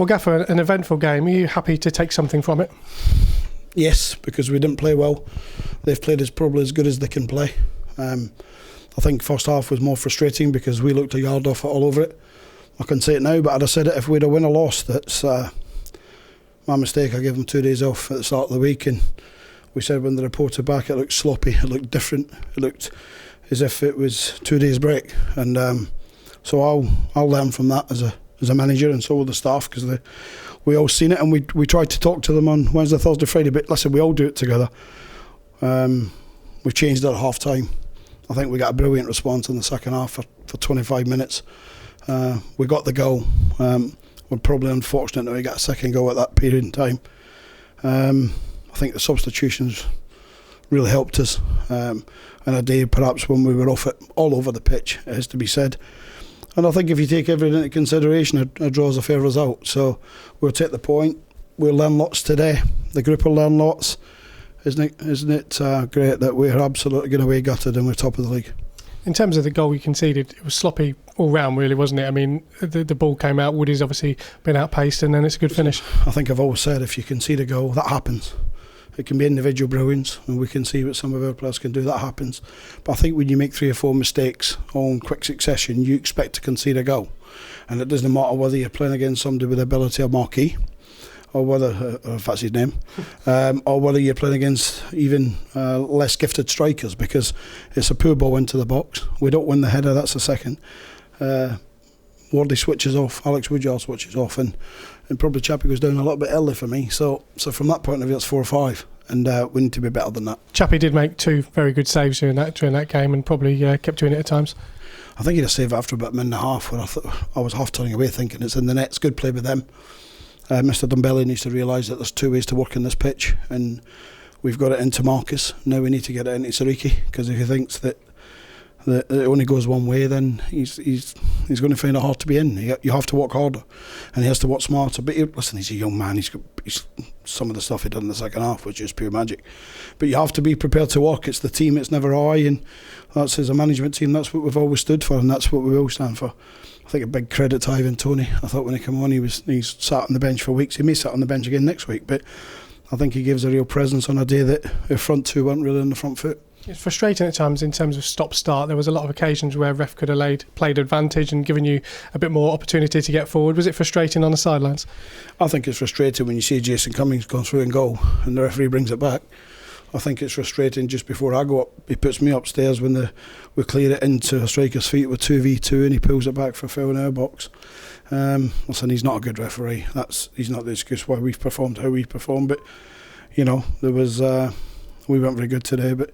Well, Gaffer, an eventful game. Are you happy to take something from it? Yes, because we didn't play well. They've played probably as good as they can play. I think first half was more frustrating because we looked a yard off it all over it. I can say it now, but I'd have said it if we'd have won or lost. That's my mistake. I gave them 2 days off at the start of the week, and we said when the reporter back it looked sloppy, it looked different, it looked as if it was 2 days break. And so I'll learn from that as a manager, and so will the staff, because we all seen it, and we tried to talk to them on Wednesday, Thursday, Friday. But listen, we all do it together. We changed it at half time. I think we got a brilliant response in the second half for 25 minutes. We got the goal. We're probably unfortunate that we got a second goal at that period in time. I think the substitutions really helped us. And a day perhaps when we were off it all over the pitch, it has to be said. And I think if you take everything into consideration, a draw is a fair result. So we'll take the point. We'll learn lots today. The group will learn lots. Isn't it great that we're absolutely going away gutted and we're top of the league? In terms of the goal you conceded, it was sloppy all round, really, wasn't it? I mean, the ball came out, Woody's obviously been outpaced, and then it's a good finish. I think I've always said if you concede a goal, that happens. It can be individual brilliance, and we can see what some of our players can do. That happens. But I think when you make 3 or 4 mistakes all in quick succession, you expect to concede a goal. And it doesn't matter whether you're playing against somebody with the ability of Marquis, or whether, if that's his name, or whether you're playing against even less gifted strikers, because it's a poor ball into the box. We don't win the header, that's the second. Wardy switches off, Alex Woodyard switches off, and probably Chappie goes down a little bit early for me. So from that point of view, it's 4 or 5, and we need to be better than that. Chappie did make 2 very good saves during that game, and probably kept doing it at times. I think he had a save after about a minute and a half, where I was half turning away thinking it's in the net. It's good play with them. Mr Dumbelli needs to realise that there's 2 ways to work in this pitch, and we've got it into Marcus. Now we need to get it into Sariki, because if he thinks that it only goes one way, then he's going to find it hard to be in. You have to work harder, and he has to work smarter. But listen, he's a young man. He's some of the stuff he done in the second half was just pure magic. But you have to be prepared to work. It's the team, it's never I, and that's as a management team. That's what we've always stood for, and that's what we will stand for. I think a big credit to Ivan Toney. I thought when he came on, he's sat on the bench for weeks. He may sit on the bench again next week, but I think he gives a real presence on a day that our front 2 weren't really on the front foot. It's frustrating at times in terms of stop-start. There was a lot of occasions where ref could have played advantage and given you a bit more opportunity to get forward. Was it frustrating on the sidelines? I think it's frustrating when you see Jason Cummings go through and goal and the referee brings it back. I think it's frustrating just before I go up. He puts me upstairs when we clear it into a striker's feet with 2v2, and he pulls it back for a foul in our box. Listen, he's not a good referee. He's not the excuse why we've performed how we've performed. But we weren't very good today, but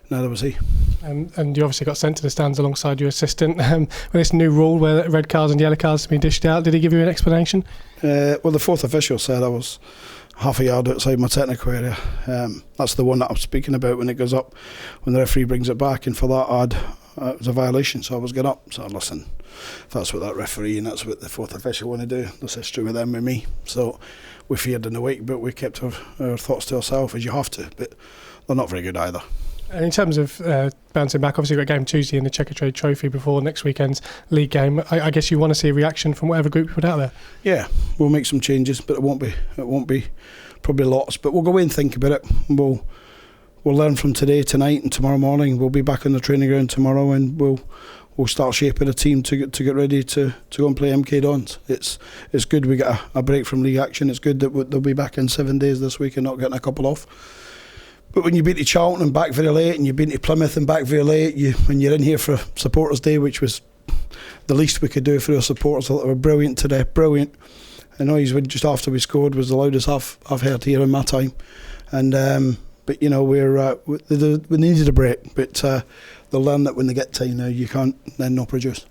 neither was he. And you obviously got sent to the stands alongside your assistant. With this new rule where red cards and yellow cards have been dished out, did he give you an explanation? Well, the 4th official said I was half a yard outside my technical area. That's the one that I'm speaking about when it goes up, when the referee brings it back, and for that it was a violation, so I was getting up. So listen, if that's what that referee and that's what the 4th official want to do, that's history with them and me. So we feared in the week, but we kept our thoughts to ourselves, as you have to, but they're not very good either. And in terms of bouncing back, obviously we've got a game Tuesday in the Checkatrade Trophy before next weekend's league game. I guess you want to see a reaction from whatever group you put out there. Yeah, we'll make some changes, but it won't be probably lots. But we'll go away and think about it. We'll learn from today, tonight, and tomorrow morning. We'll be back on the training ground tomorrow, and we'll start shaping a team to get ready to go and play MK Dons. It's good we get a break from league action. It's good that they'll be back in 7 days this week and not getting a couple off. But when you've been to Charlton and back very late, and you've been to Plymouth and back very late, when you're in here for Supporters Day, which was the least we could do for our supporters, I thought they were brilliant today, brilliant. I know he's just after we scored was the loudest I've heard here in my time. And but we needed a break, but they'll learn that when they get time now, you can't then not produce.